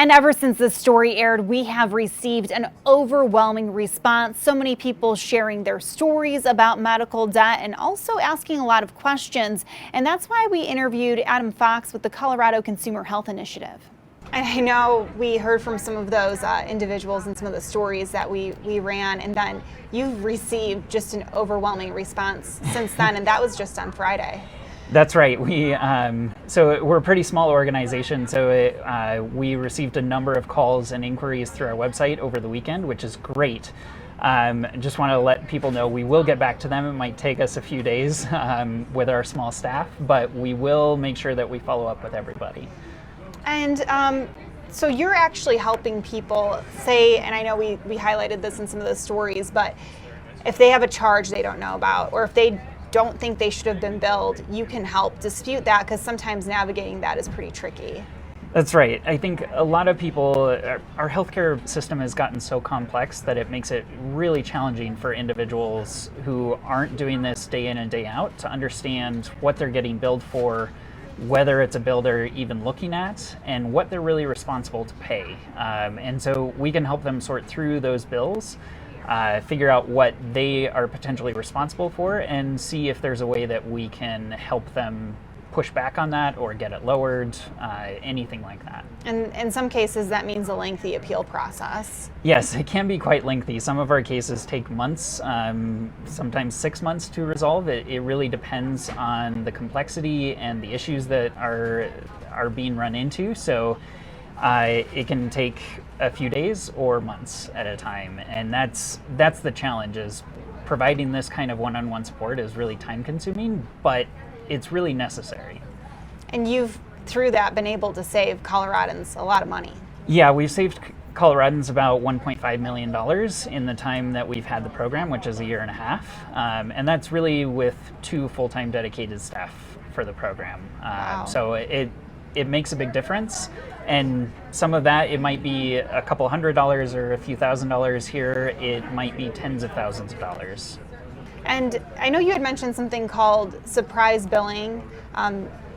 And ever since this story aired, we have received an overwhelming response. So many people sharing their stories about medical debt and also asking a lot of questions. And that's why we interviewed Adam Fox with the Colorado Consumer Health Initiative. I know we heard from some of those individuals and some of the stories that we ran, and then you've received just an overwhelming response since then, and that was just on Friday. That's right. So we're a pretty small organization, so we received a number of calls and inquiries through our website over the weekend, which is great. Just want to let people know we will get back to them. It might take us a few days with our small staff, but we will make sure that we follow up with everybody. And so you're actually helping people say, and I know we highlighted this in some of the stories, but if they have a charge they don't know about, or if they don't think they should have been billed, you can help dispute that, because sometimes navigating that is pretty tricky. That's right. I think a lot of people, our healthcare system has gotten so complex that it makes it really challenging for individuals who aren't doing this day in and day out to understand what they're getting billed for, whether it's a bill they're even looking at, and what they're really responsible to pay. And so we can help them sort through those bills, figure out what they are potentially responsible for, and see if there's a way that we can help them push back on that or get it lowered, anything like that. And in some cases that means a lengthy appeal process. Yes, it can be quite lengthy. Some of our cases take months, sometimes 6 months to resolve. It really depends on the complexity and the issues that are being run into. So it can take a few days or months at a time, and that's the challenge. Is providing this kind of one-on-one support is really time-consuming, but it's really necessary. And you've, through that, been able to save Coloradans a lot of money. Yeah, we've saved Coloradans about $1.5 million in the time that we've had the program, which is a year and a half. And that's really with 2 full-time dedicated staff for the program. Wow. So it makes a big difference. And some of that, it might be a couple $100s or a few $1,000s here. It might be tens of thousands of dollars. And I know you had mentioned something called surprise billing.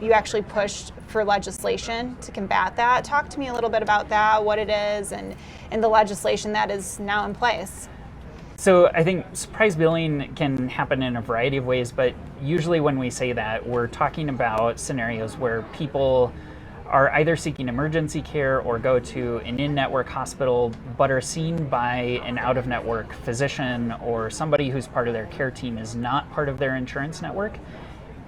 You actually pushed for legislation to combat that. Talk to me a little bit about that, what it is, and the legislation that is now in place. So I think surprise billing can happen in a variety of ways, but usually when we say that, we're talking about scenarios where people are either seeking emergency care or go to an in-network hospital, but are seen by an out-of-network physician or somebody who's part of their care team is not part of their insurance network.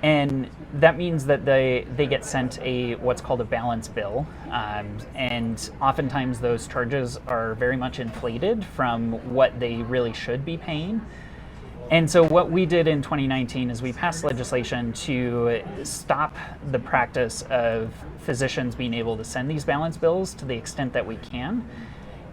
And that means that they get sent what's called a balance bill. And oftentimes those charges are very much inflated from what they really should be paying. And so what we did in 2019 is we passed legislation to stop the practice of physicians being able to send these balance bills to the extent that we can,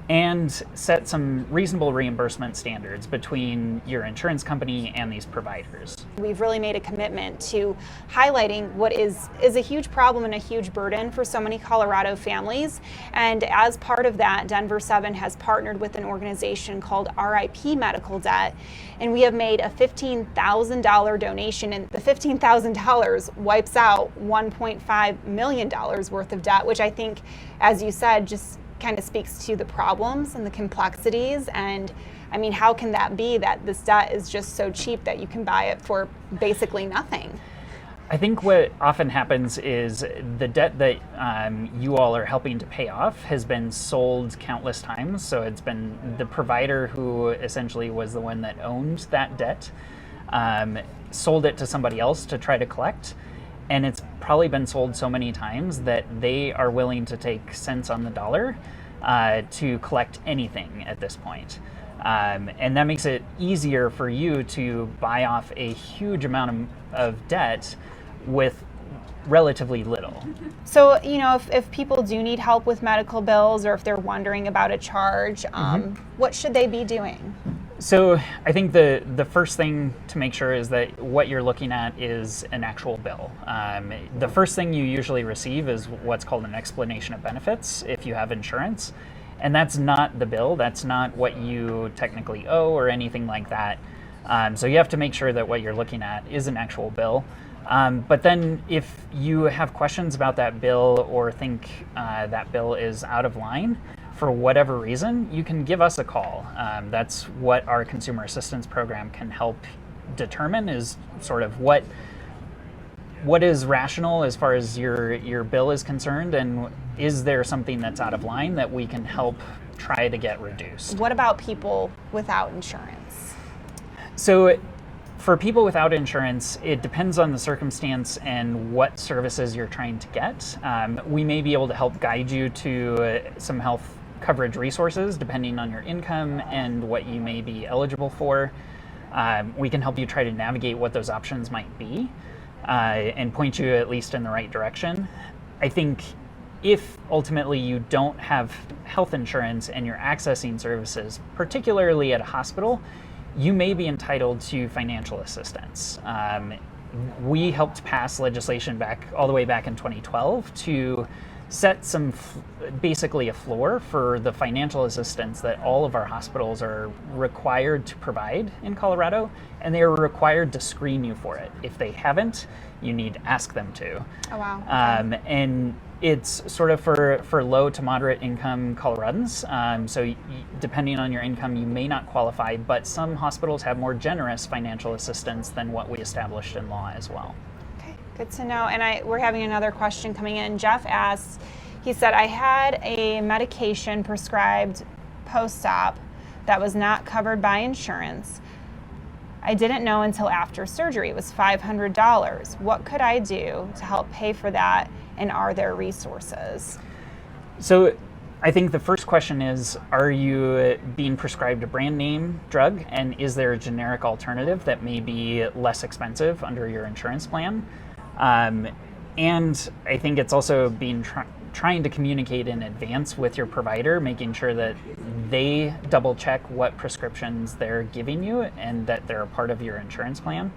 and set some reasonable reimbursement standards between your insurance company and these providers. We've really made a commitment to highlighting what is a huge problem and a huge burden for so many Colorado families. And as part of that, Denver 7 has partnered with an organization called OurIP Medical Debt, and we have made a $15,000 donation, and the $15,000 wipes out $1.5 million worth of debt, which I think, as you said, just kind of speaks to the problems and the complexities. And I mean, how can that be that this debt is just so cheap that you can buy it for basically nothing? I think what often happens is the debt that you all are helping to pay off has been sold countless times. So it's been the provider who essentially was the one that owned that debt, sold it to somebody else to try to collect. And it's probably been sold so many times that they are willing to take cents on the dollar to collect anything at this point. And that makes it easier for you to buy off a huge amount of debt with relatively little. So, you know, if people do need help with medical bills, or if they're wondering about a charge, what should they be doing? So I think the first thing to make sure is that what you're looking at is an actual bill. The first thing you usually receive is what's called an explanation of benefits if you have insurance. And that's not the bill. That's not what you technically owe or anything like that. So you have to make sure that what you're looking at is an actual bill. But then if you have questions about that bill or think that bill is out of line for whatever reason, you can give us a call. That's what our consumer assistance program can help determine, is sort of what is rational as far as your bill is concerned, and is there something that's out of line that we can help try to get reduced. What about people without insurance? So for people without insurance, it depends on the circumstance and what services you're trying to get. We may be able to help guide you to some health coverage resources depending on your income and what you may be eligible for. We can help you try to navigate what those options might be and point you at least in the right direction. I think if ultimately you don't have health insurance and you're accessing services, particularly at a hospital, you may be entitled to financial assistance. We helped pass legislation all the way back in 2012 to set basically a floor for the financial assistance that all of our hospitals are required to provide in Colorado, and they are required to screen you for it. If they haven't, you need to ask them to. Oh, wow. Okay. And it's sort of for low to moderate income Coloradans. So depending on your income, you may not qualify, but some hospitals have more generous financial assistance than what we established in law as well. Okay, good to know. And we're having another question coming in. Jeff asks, he said, I had a medication prescribed post-op that was not covered by insurance. I didn't know until after surgery. It was $500. What could I do to help pay for that? And are there resources? So I think the first question is, are you being prescribed a brand name drug? And is there a generic alternative that may be less expensive under your insurance plan? And I think it's also trying to communicate in advance with your provider, making sure that they double check what prescriptions they're giving you and that they're a part of your insurance plan.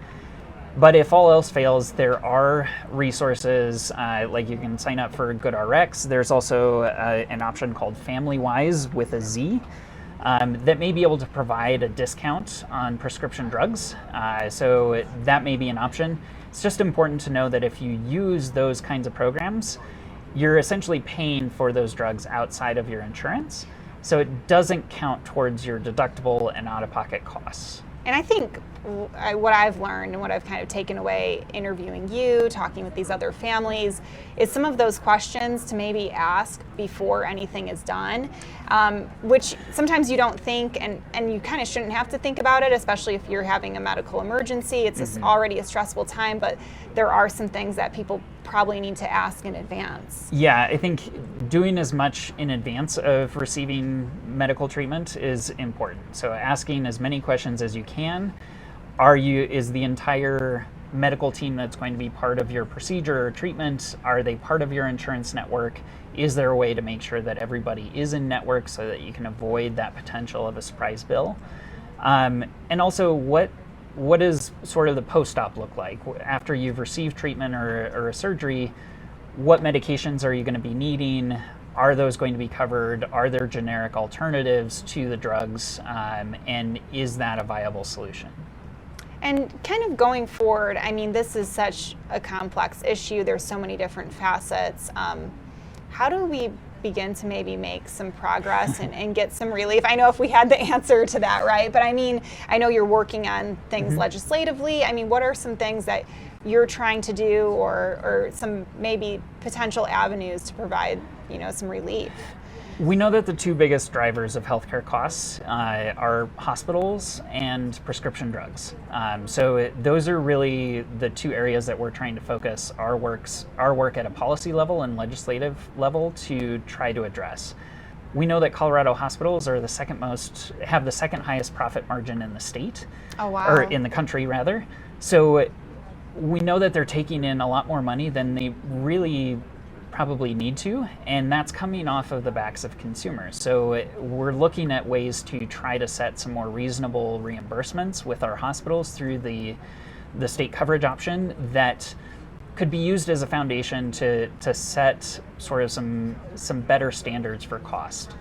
But if all else fails, there are resources, like you can sign up for GoodRx. There's also an option called FamilyWise with a Z that may be able to provide a discount on prescription drugs. So that may be an option. It's just important to know that if you use those kinds of programs, you're essentially paying for those drugs outside of your insurance. So it doesn't count towards your deductible and out-of-pocket costs. And I think what I've learned and what I've kind of taken away interviewing you, talking with these other families, is some of those questions to maybe ask before anything is done, which sometimes you don't think, and you kind of shouldn't have to think about it, especially if you're having a medical emergency. It's already a stressful time, but there are some things that people probably need to ask in advance. Yeah, I think doing as much in advance of receiving medical treatment is important. So asking as many questions as you can. Is the entire medical team that's going to be part of your procedure or treatment, are they part of your insurance network? Is there a way to make sure that everybody is in network so that you can avoid that potential of a surprise bill? And also, what does sort of the post-op look like? After you've received treatment or a surgery, what medications are you going to be needing? Are those going to be covered? Are there generic alternatives to the drugs? And is that a viable solution? And kind of going forward, I mean, this is such a complex issue. There's so many different facets. How do we begin to maybe make some progress and get some relief? I know if we had the answer to that, right? But I mean, I know you're working on things legislatively. I mean, what are some things that you're trying to do or some maybe potential avenues to provide, some relief? We know that the two biggest drivers of healthcare costs are hospitals and prescription drugs. So those are really the two areas that we're trying to focus our work at a policy level and legislative level to try to address. We know that Colorado hospitals have the second highest profit margin in the state. Oh, wow. Or in the country, rather. So we know that they're taking in a lot more money than they really probably need to, and that's coming off of the backs of consumers. So we're looking at ways to try to set some more reasonable reimbursements with our hospitals through the state coverage option that could be used as a foundation to set sort of some better standards for cost.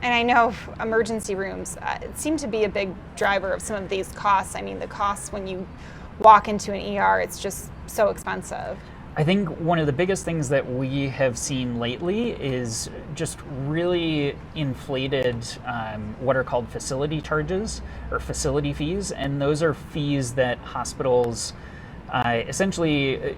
And I know emergency rooms seem to be a big driver of some of these costs. I mean, the costs when you walk into an ER. It's just so expensive. I think one of the biggest things that we have seen lately is just really inflated what are called facility charges or facility fees. And those are fees that hospitals essentially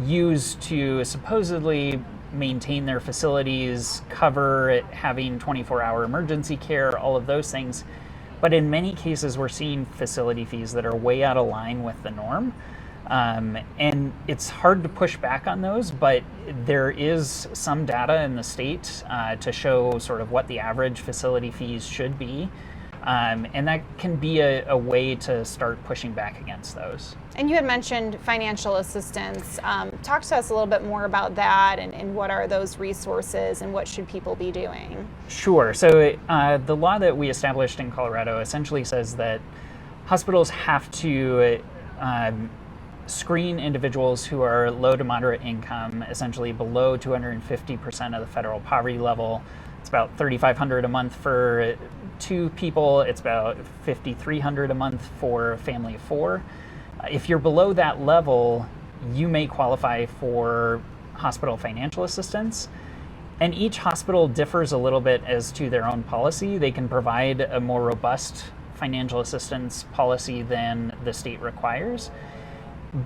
use to supposedly maintain their facilities, cover having 24-hour emergency care, all of those things. But in many cases, we're seeing facility fees that are way out of line with the norm. And it's hard to push back on those, but there is some data in the state to show sort of what the average facility fees should be. And that can be a way to start pushing back against those. And you had mentioned financial assistance. Talk to us a little bit more about that and what are those resources and what should people be doing? Sure. So the law that we established in Colorado essentially says that hospitals have to screen individuals who are low to moderate income, essentially below 250% of the federal poverty level. It's about $3,500 a month for 2 people. It's about $5,300 a month for a family of 4. If you're below that level, you may qualify for hospital financial assistance. And each hospital differs a little bit as to their own policy. They can provide a more robust financial assistance policy than the state requires.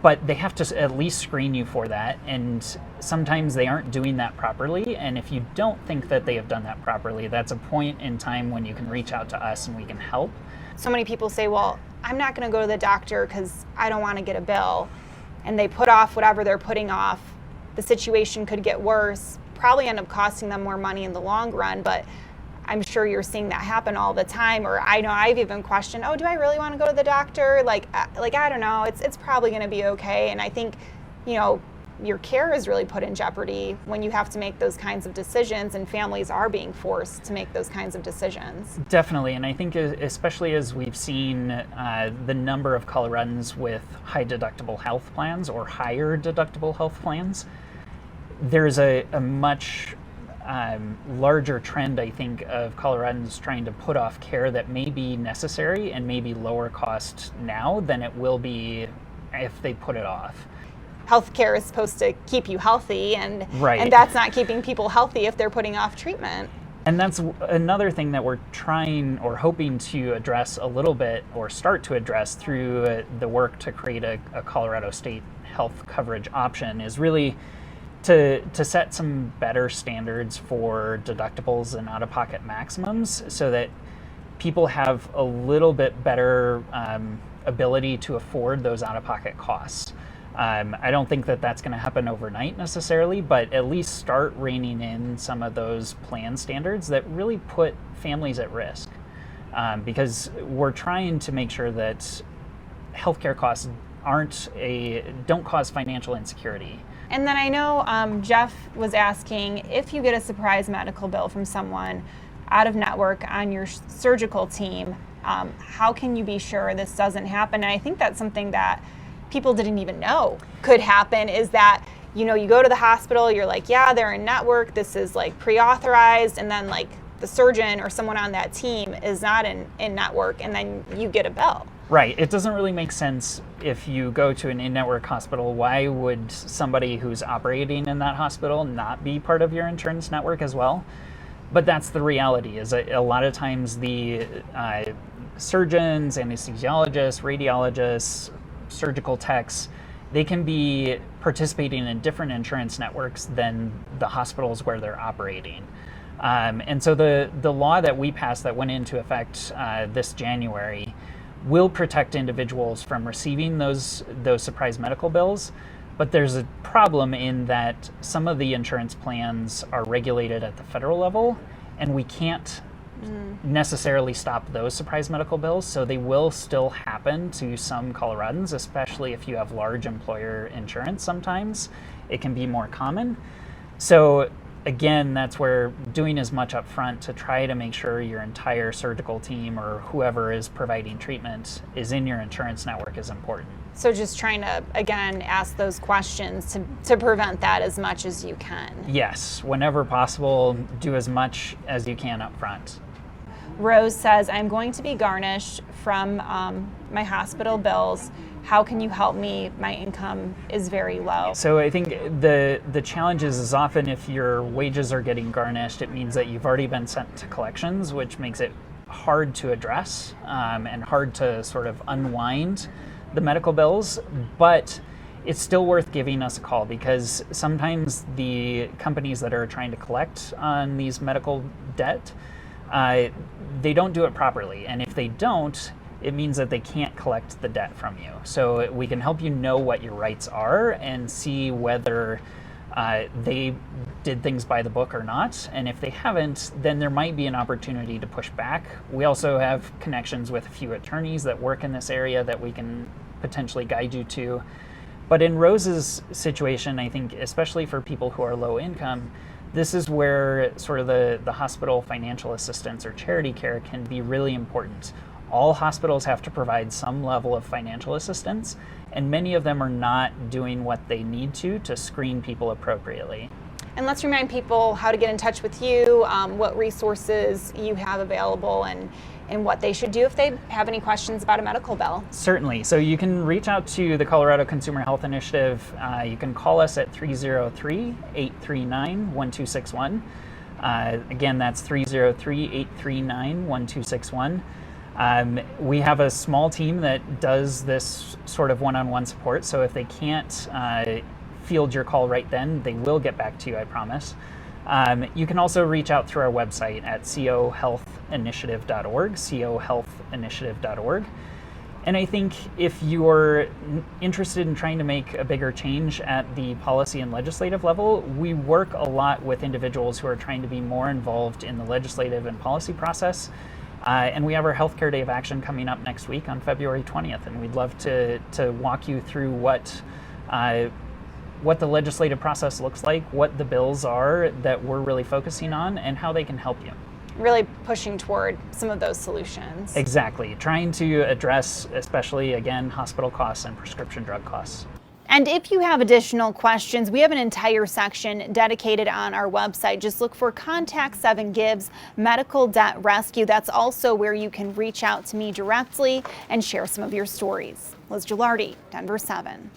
But they have to at least screen you for that, and sometimes they aren't doing that properly. And if you don't think that they have done that properly, that's a point in time when you can reach out to us and we can help. So many people say, well, I'm not going to go to the doctor because I don't want to get a bill. And they put off whatever they're putting off. The situation could get worse, probably end up costing them more money in the long run, but I'm sure you're seeing that happen all the time. Or I know I've even questioned, oh, do I really want to go to the doctor? Like I don't know, it's probably going to be okay. And I think, your care is really put in jeopardy when you have to make those kinds of decisions, and families are being forced to make those kinds of decisions. Definitely, and I think especially as we've seen the number of Coloradans with high deductible health plans or higher deductible health plans, there's a much larger trend, I think, of Coloradans trying to put off care that may be necessary and may be lower cost now than it will be if they put it off. Healthcare is supposed to keep you healthy, and right. And that's not keeping people healthy if they're putting off treatment. And that's another thing that we're trying or hoping to address a little bit, or start to address through the work to create a Colorado state health coverage option, is really to set some better standards for deductibles and out-of-pocket maximums so that people have a little bit better ability to afford those out-of-pocket costs. I don't think that that's going to happen overnight necessarily, but at least start reining in some of those plan standards that really put families at risk, because we're trying to make sure that healthcare costs don't cause financial insecurity. And then I know Jeff was asking, if you get a surprise medical bill from someone out of network on your surgical team, how can you be sure this doesn't happen? And I think that's something that people didn't even know could happen, is that, you go to the hospital, you're like, yeah, they're in network, this is like pre-authorized, and then like the surgeon or someone on that team is not in network, and then you get a bill. Right. It doesn't really make sense if you go to an in-network hospital. Why would somebody who's operating in that hospital not be part of your insurance network as well? But that's the reality, is a lot of times the surgeons, anesthesiologists, radiologists, surgical techs, they can be participating in different insurance networks than the hospitals where they're operating. And so the law that we passed that went into effect this January will protect individuals from receiving those surprise medical bills. But there's a problem in that some of the insurance plans are regulated at the federal level, and we can't necessarily stop those surprise medical bills, so they will still happen to some Coloradans, especially if you have large employer insurance. Sometimes it can be more common. So again, that's where doing as much up front to try to make sure your entire surgical team or whoever is providing treatment is in your insurance network is important. So just trying to, again, ask those questions to prevent that as much as you can. Yes, whenever possible, do as much as you can up front. Rose says, I'm going to be garnished from my hospital bills. how can you help me? My income is very low. So I think the challenge is often if your wages are getting garnished, it means that you've already been sent to collections, which makes it hard to address and hard to sort of unwind the medical bills. But it's still worth giving us a call, because sometimes the companies that are trying to collect on these medical debt, they don't do it properly. And if they don't, it means that they can't collect the debt from you. So we can help you know what your rights are and see whether they did things by the book or not. And if they haven't, then there might be an opportunity to push back. We also have connections with a few attorneys that work in this area that we can potentially guide you to. But in Rose's situation, I think, especially for people who are low income, this is where sort of the hospital financial assistance or charity care can be really important. All hospitals have to provide some level of financial assistance, and many of them are not doing what they need to screen people appropriately. And let's remind people how to get in touch with you, what resources you have available, and what they should do if they have any questions about a medical bill. Certainly. So you can reach out to the Colorado Consumer Health Initiative. You can call us at 303-839-1261. Again, that's 303-839-1261. We have a small team that does this sort of one-on-one support. So if they can't field your call right then, they will get back to you, I promise. You can also reach out through our website at cohealthinitiative.org, cohealthinitiative.org. And I think if you're interested in trying to make a bigger change at the policy and legislative level, we work a lot with individuals who are trying to be more involved in the legislative and policy process. And we have our Healthcare Day of Action coming up next week on February 20th, and we'd love to walk you through what the legislative process looks like, what the bills are that we're really focusing on, and how they can help you. Really pushing toward some of those solutions. Exactly. Trying to address, especially, again, hospital costs and prescription drug costs. And if you have additional questions, we have an entire section dedicated on our website. Just look for Contact 7 Gives Medical Debt Rescue. That's also where you can reach out to me directly and share some of your stories. Liz Gelardi, Denver 7.